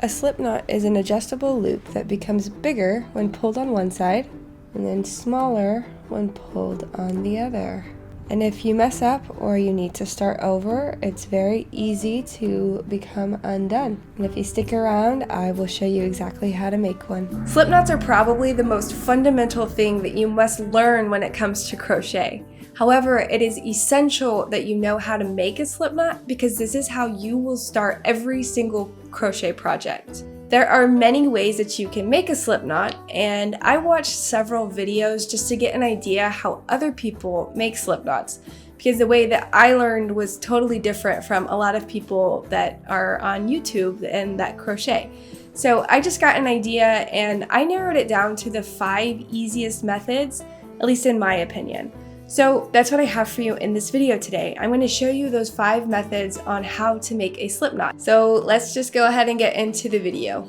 A slip knot is an adjustable loop that becomes bigger when pulled on one side and then smaller when pulled on the other. And if you mess up or you need to start over, it's very easy to become undone. And if you stick around, I will show you exactly how to make one. Slip knots are probably the most fundamental thing that you must learn when it comes to crochet. However, it is essential that you know how to make a slip knot because this is how you will start every single crochet project. There are many ways that you can make a slip knot, and I watched several videos just to get an idea how other people make slip knots, because the way that I learned was totally different from a lot of people that are on YouTube and that crochet. So I just got an idea and I narrowed it down to the 5 easiest methods, at least in my opinion. So that's what I have for you in this video today. I'm going to show you those 5 methods on how to make a slip knot. So let's just go ahead and get into the video.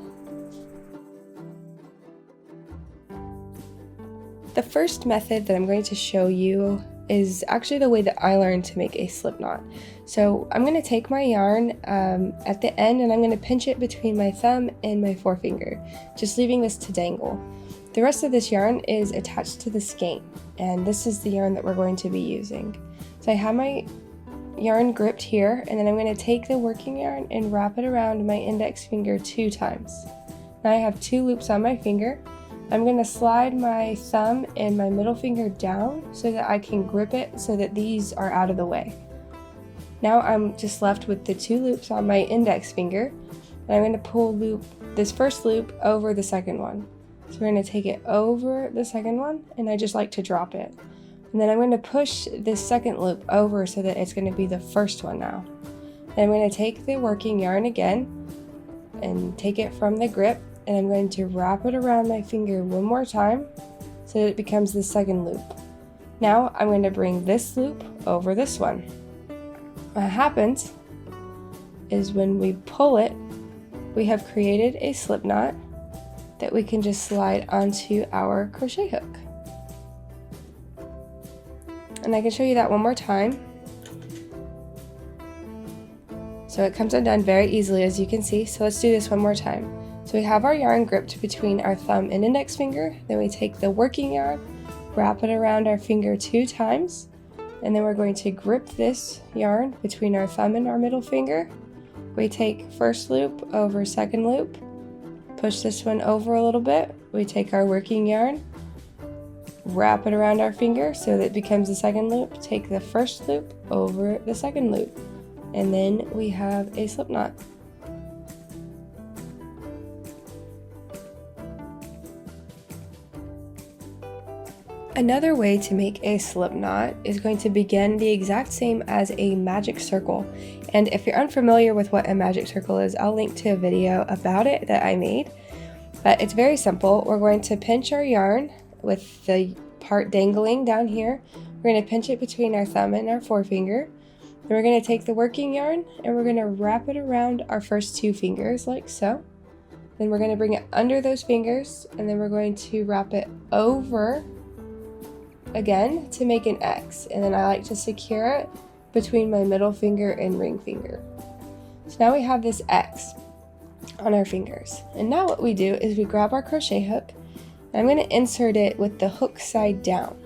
The first method that I'm going to show you is actually the way that I learned to make a slip knot. So I'm going to take my yarn at the end and I'm going to pinch it between my thumb and my forefinger, just leaving this to dangle. The rest of this yarn is attached to the skein, and this is the yarn that we're going to be using. So I have my yarn gripped here, and then I'm going to take the working yarn and wrap it around my index finger 2 times. Now I have 2 loops on my finger. I'm going to slide my thumb and my middle finger down so that I can grip it so that these are out of the way. Now I'm just left with the 2 loops on my index finger, and I'm going to pull this first loop over the second one. So we're going to take it over the second one, and I just like to drop it. And then I'm going to push this second loop over so that it's going to be the first one now. And I'm going to take the working yarn again and take it from the grip, and I'm going to wrap it around my finger one more time so that it becomes the second loop. Now I'm going to bring this loop over this one. What happens is when we pull it, we have created a slip knot that we can just slide onto our crochet hook. And I can show you that one more time. So it comes undone very easily, as you can see. So let's do this one more time. So we have our yarn gripped between our thumb and index finger. Then we take the working yarn, wrap it around our finger 2 times, and then we're going to grip this yarn between our thumb and our middle finger. We take first loop over second loop, push this one over a little bit. We take our working yarn, wrap it around our finger so that it becomes the second loop, take the first loop over the second loop, and then we have a slip knot. Another way to make a slip knot is going to begin the exact same as a magic circle. And if you're unfamiliar with what a magic circle is, I'll link to a video about it that I made. But it's very simple. We're going to pinch our yarn with the part dangling down here. We're going to pinch it between our thumb and our forefinger. Then we're going to take the working yarn and we're going to wrap it around our first 2 fingers like so. Then we're going to bring it under those fingers, and then we're going to wrap it over again to make an X, and then I like to secure it between my middle finger and ring finger. So now we have this X on our fingers, and now what we do is we grab our crochet hook, and I'm going to insert it with the hook side down.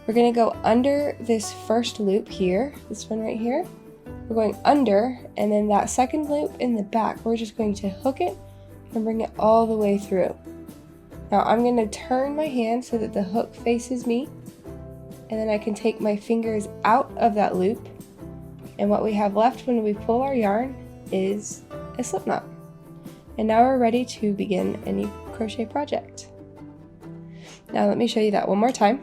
We're going to go under this first loop here, this one right here. We're going under, and then that second loop in the back, we're just going to hook it and bring it all the way through. Now I'm going to turn my hand so that the hook faces me, and then I can take my fingers out of that loop, and what we have left when we pull our yarn is a slip knot. And now we're ready to begin a new crochet project. Now let me show you that one more time.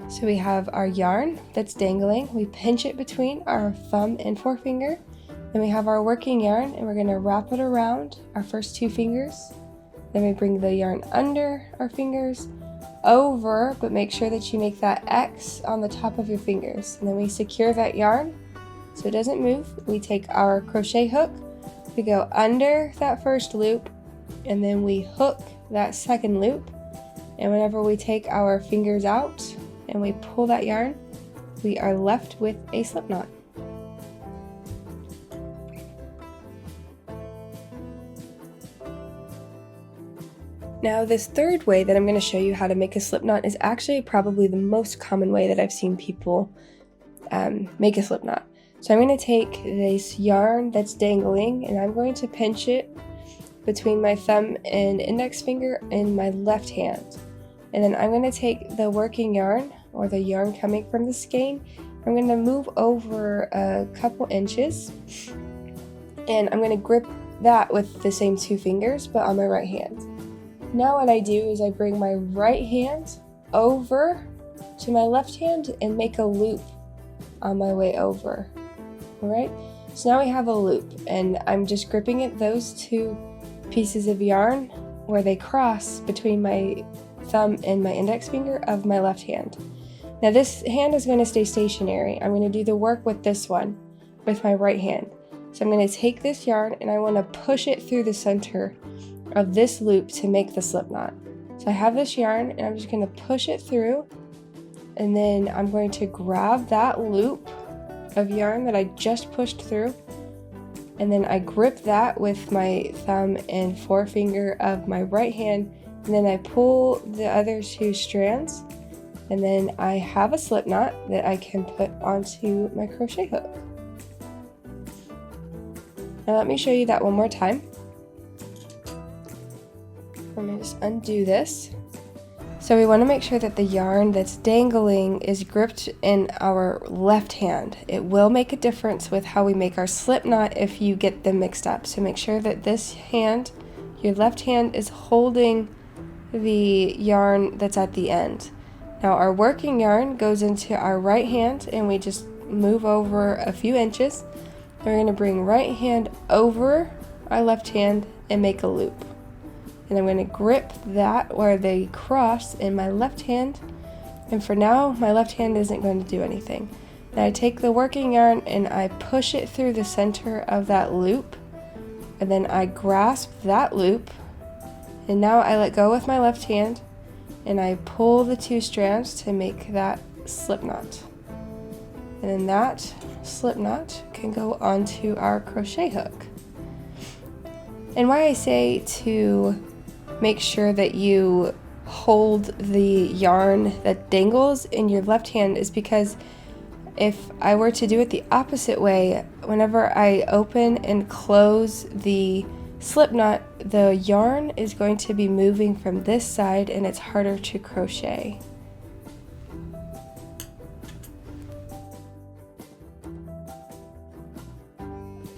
So we have our yarn that's dangling, we pinch it between our thumb and forefinger, then we have our working yarn, and we're going to wrap it around our first 2 fingers, then we bring the yarn under our fingers, over, but make sure that you make that X on the top of your fingers, and then we secure that yarn so it doesn't move. We take our crochet hook, we go under that first loop, and then we hook that second loop, and whenever we take our fingers out and we pull that yarn, we are left with a slip knot. Now this third way that I'm going to show you how to make a slip knot is actually probably the most common way that I've seen people make a slip knot. So I'm going to take this yarn that's dangling and I'm going to pinch it between my thumb and index finger in my left hand. And then I'm going to take the working yarn, or the yarn coming from the skein, I'm going to move over a couple inches and I'm going to grip that with the same two fingers but on my right hand. Now what I do is I bring my right hand over to my left hand and make a loop on my way over. Alright, so now we have a loop and I'm just gripping it those two pieces of yarn where they cross between my thumb and my index finger of my left hand. Now this hand is going to stay stationary. I'm going to do the work with this one with my right hand. So I'm going to take this yarn and I want to push it through the center of this loop to make the slip knot. So I have this yarn and I'm just going to push it through, and then I'm going to grab that loop of yarn that I just pushed through, and then I grip that with my thumb and forefinger of my right hand, and then I pull the other two strands, and then I have a slip knot that I can put onto my crochet hook. Now let me show you that one more time. I'm going to just undo this. So we want to make sure that the yarn that's dangling is gripped in our left hand. It will make a difference with how we make our slip knot if you get them mixed up. So make sure that this hand, your left hand, is holding the yarn that's at the end. Now our working yarn goes into our right hand and we just move over a few inches. We're going to bring right hand over our left hand and make a loop. And I'm going to grip that where they cross in my left hand. And for now, my left hand isn't going to do anything. Now I take the working yarn and I push it through the center of that loop. And then I grasp that loop. And now I let go with my left hand and I pull the two strands to make that slip knot. And then that slip knot can go onto our crochet hook. And why I say to make sure that you hold the yarn that dangles in your left hand is because if I were to do it the opposite way, whenever I open and close the slip knot, the yarn is going to be moving from this side and it's harder to crochet.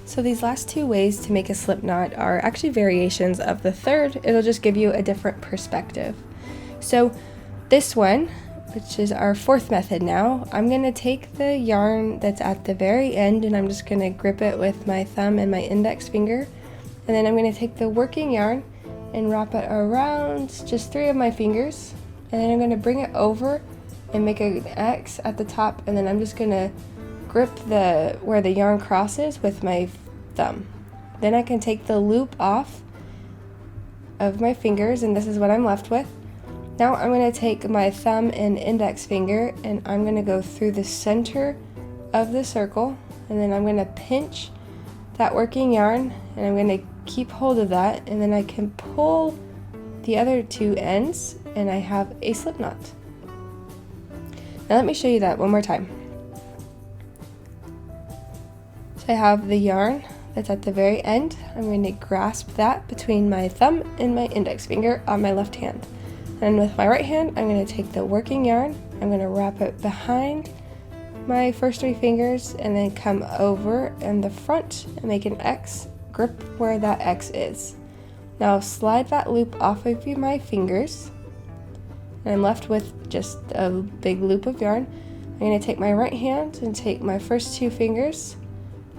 So these last two ways to make a slip knot are actually variations of the third. It'll just give you a different perspective. So this one, which is our fourth method now, I'm going to take the yarn that's at the very end and I'm just going to grip it with my thumb and my index finger. And then I'm going to take the working yarn and wrap it around just 3 of my fingers. And then I'm going to bring it over and make an X at the top. And then I'm just going to grip where the yarn crosses with my thumb. Then I can take the loop off of my fingers and this is what I'm left with. Now I'm going to take my thumb and index finger and I'm going to go through the center of the circle, and then I'm going to pinch that working yarn and I'm going to keep hold of that, and then I can pull the other two ends and I have a slip knot. Now let me show you that one more time. So I have the yarn that's at the very end. I'm going to grasp that between my thumb and my index finger on my left hand. And with my right hand, I'm going to take the working yarn, I'm going to wrap it behind my first 3 fingers and then come over in the front and make an X, grip where that X is. Now slide that loop off of my fingers and I'm left with just a big loop of yarn. I'm going to take my right hand and take my first 2 fingers.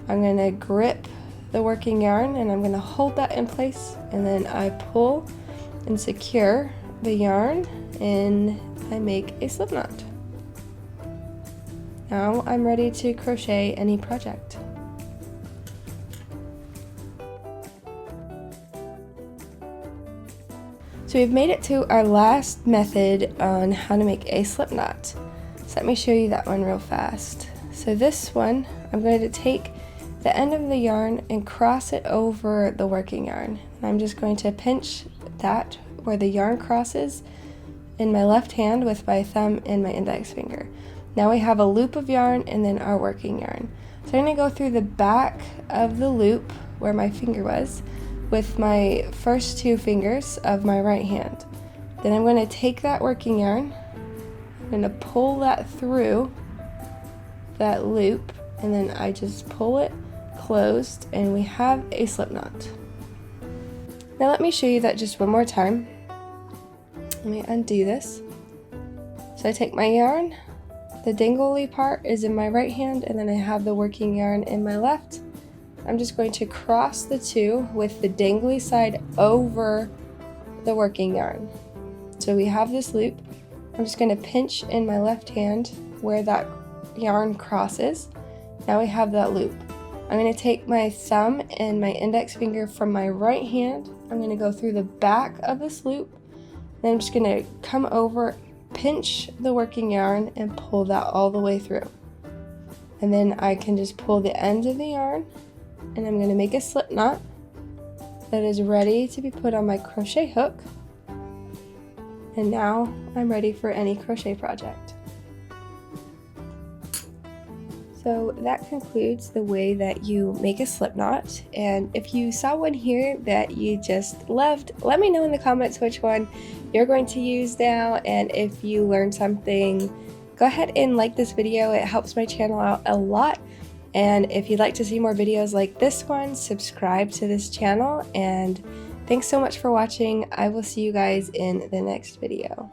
I'm going to grip the working yarn and I'm going to hold that in place, and then I pull and secure the yarn and I make a slip knot. Now I'm ready to crochet any project. So we've made it to our last method on how to make a slip knot. So let me show you that one real fast. So this one, I'm going to take the end of the yarn and cross it over the working yarn. And I'm just going to pinch that where the yarn crosses in my left hand with my thumb and my index finger. Now we have a loop of yarn and then our working yarn. So I'm going to go through the back of the loop where my finger was with my first 2 fingers of my right hand. Then I'm going to take that working yarn, I'm going to pull that through that loop, and then I just pull it closed and we have a slip knot. Now let me show you that just one more time. Let me undo this. So I take my yarn, the dangly part is in my right hand, and then I have the working yarn in my left. I'm just going to cross the 2 with the dangly side over the working yarn. So we have this loop. I'm just going to pinch in my left hand where that yarn crosses. Now we have that loop. I'm going to take my thumb and my index finger from my right hand. I'm going to go through the back of this loop. Then I'm just going to come over, pinch the working yarn, and pull that all the way through. And then I can just pull the end of the yarn, and I'm going to make a slip knot that is ready to be put on my crochet hook. And now I'm ready for any crochet project. So that concludes the way that you make a slip knot, and if you saw one here that you just loved, let me know in the comments which one you're going to use now, and if you learned something, go ahead and like this video. It helps my channel out a lot, and if you'd like to see more videos like this one, subscribe to this channel, and thanks so much for watching. I will see you guys in the next video.